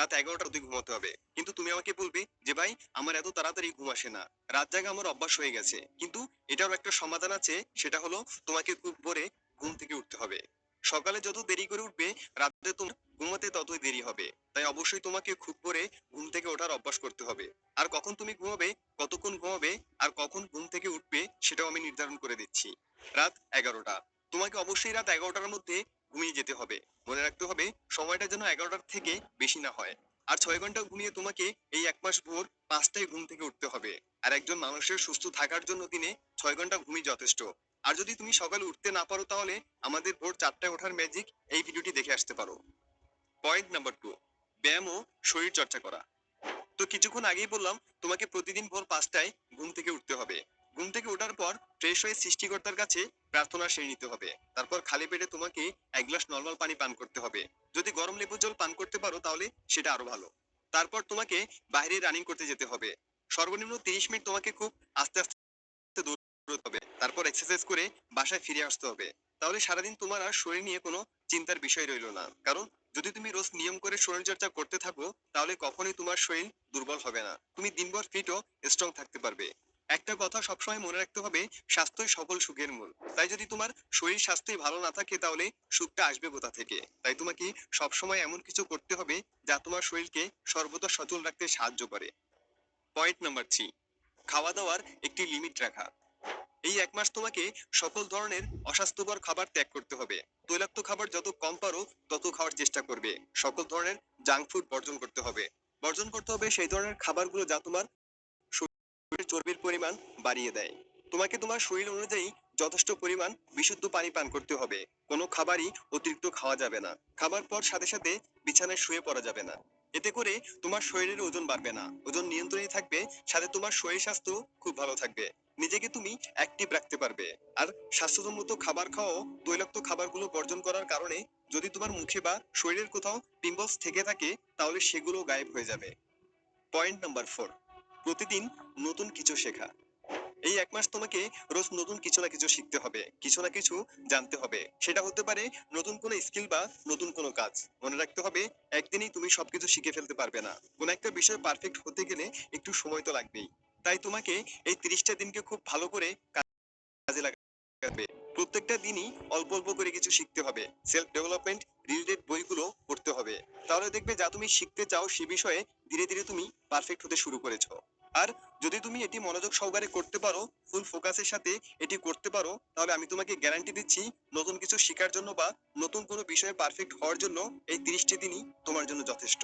রাত 11টার মধ্যে ঘুমাতে হবে। কিন্তু তুমি আমাকে বলবে যে ভাই আমার এত তাড়াতাড়ি ঘুম আসে না। রাত জাগা আমার অভ্যাস হয়ে গেছে। কিন্তু এটারও একটা সমাধান আছে, সেটা হলো তোমাকে খুব ভোরে ঘুম থেকে উঠতে হবে। সকালে যত দেরি করে উঠবে, রাতে তোমার ঘুমাতে ততই দেরি হবে। তাই অবশ্যই তোমাকে খুব ভোরে ঘুম থেকে ওঠার অভ্যাস করতে হবে। আর কখন তুমি ঘুমাবে, কতক্ষণ ঘুমাবে, আর কখন ঘুম থেকে উঠবে, সেটাও আমি নির্ধারণ করে দিচ্ছি। রাত 11টা। তোমাকে অবশ্যই রাত 11টার মধ্যে ঘুমিয়ে যেতে হবে। মনে রাখতে হবে সময়টা যেন 11টার থেকে বেশি না হয়। আর 6 ঘন্টা ঘুমিয়ে তোমাকে এই 1 মাস ভোর 5টায় ঘুম থেকে উঠতে হবে। আর একজন মানুষের সুস্থ থাকার জন্য দিনে 6 ঘন্টা ঘুমই যথেষ্ট। আর যদি তুমি সকালে উঠতে না পারো, তাহলে আমাদের ভোর 4টায় ওঠার ম্যাজিক এই ভিডিওটি দেখে আসতে পারো। পয়েন্ট নাম্বার 2, ব্যায়াম ও শরীর চর্চা করা। তো কিছুক্ষণ আগেই বললাম তোমাকে প্রতিদিন ভোর 5টায় ঘুম থেকে উঠতে হবে। ঘুম থেকে ওঠার পর ফ্রেশ হয়ে সৃষ্টিকর্তার কাছে প্রার্থনা সেরে নিতে হবে। তারপর খালি পেটে তোমাকে 1 গ্লাস নর্মাল পানি পান করতে হবে। যদি গরম লেবু জল পান করতে পারো তাহলে সেটা আরো ভালো। তারপর তোমাকে বাইরে রানিং করতে যেতে হবে। সর্বনিম্ন 30 মিনিট তোমাকে খুব আস্তে আস্তে দৌড়তে হবে। তারপর এক্সারসাইজ করে বাসায় ফিরে আসতে হবে। তাহলে সারাদিন তোমার আর শরীর নিয়ে কোনো চিন্তার বিষয় রইলো না। কারণ যদি তুমি রোজ নিয়ম করে শরীরচর্চা করতে থাকো, তাহলে কখনোই তোমার শরীর দুর্বল হবে না। তুমি দিনভর ফিট ও স্ট্রং থাকতে পারবে। একটা কথা সবসময় মনে রাখতে হবে, স্বাস্থ্যই সকল সুখের মূল। তাই যদি তোমার শরীর স্বাস্থ্যই ভালো না থাকে, তাহলে সুখটা আসবে কোথা থেকে? তাই তোমাকে সবসময় এমন কিছু করতে হবে যা তোমার শরীরকে সর্বদা সচল রাখতে সাহায্য করে। পয়েন্ট নাম্বার 3, খাওয়া দাওয়ার একটি লিমিট রাখা। এই 1 মাস তোমাকে সকল ধরনের অস্বাস্থ্যকর খাবার ত্যাগ করতে হবে। তৈলাক্ত খাবার যত কম পারো তত খাওয়ার চেষ্টা করবে। সকল ধরনের জাঙ্ক ফুড বর্জন করতে হবে। বর্জন করতে হবে সেই ধরনের খাবারগুলো যা তোমার শরীরে চর্বির পরিমাণ বাড়িয়ে দেয়। তোমাকে তোমার শরীর অনুযায়ী যথেষ্ট পরিমাণ বিশুদ্ধ পানি পান করতে হবে। কোনো খাবারই অতিরিক্ত খাওয়া যাবে না। খাবার পর সাথে সাথে বিছানায় শুয়ে পড়া যাবে না। এতে করে তোমার শরীরের ওজন বাড়বে না, ওজন নিয়ন্ত্রণে থাকবে। সাথে তোমার শরীর স্বাস্থ্য খুব ভালো থাকবে। নিজেকে তুমি অ্যাক্টিভ রাখতে পারবে। আর স্বাস্থ্যসম্মত খাবার খাওয়াও তৈলাক্ত খাবারগুলো বর্জন করার কারণে যদি তোমার মুখে বা শরীরের কোথাও পিম্পলস থেকে থাকে, তাহলে সেগুলো গায়েব হয়ে যাবে। পয়েন্ট নাম্বার 4, প্রতিদিন নতুন কিছু শেখা। এই 1 মাস তোমাকে রোজ নতুন কিছু না কিছু শিখতে হবে, কিছু না কিছু জানতে হবে। সেটা হতে পারে নতুন কোনো স্কিল বা নতুন কোনো কাজ। মনে রাখতে হবে একদিনেই তুমি সবকিছু শিখে ফেলতে পারবে না। কোনো একটা বিষয় পারফেক্ট হতে গেলে একটু সময় তো লাগবেই। তাই তোমাকে এই 30টা দিনকে খুব ভালো করে কাজে লাগাতে হবে। প্রত্যেকটা দিনই অল্প অল্প করে কিছু শিখতে হবে। সেলফ ডেভেলপমেন্ট রিলেটেড বইগুলো পড়তে হবে। তাহলে দেখবে যা তুমি শিখতে চাও সে বিষয়ে ধীরে ধীরে তুমি পারফেক্ট হতে শুরু করেছো। আর যদি তুমি এটি মনোযোগ সহকারে করতে পারো, ফুল ফোকাসের সাথে এটি করতে পারো, তাহলে আমি তোমাকে গ্যারান্টি দিচ্ছি নতুন কিছু শেখার জন্য বা নতুন কোনো বিষয়ে পারফেক্ট হওয়ার জন্য এই 30টি দিনই তোমার জন্য যথেষ্ট।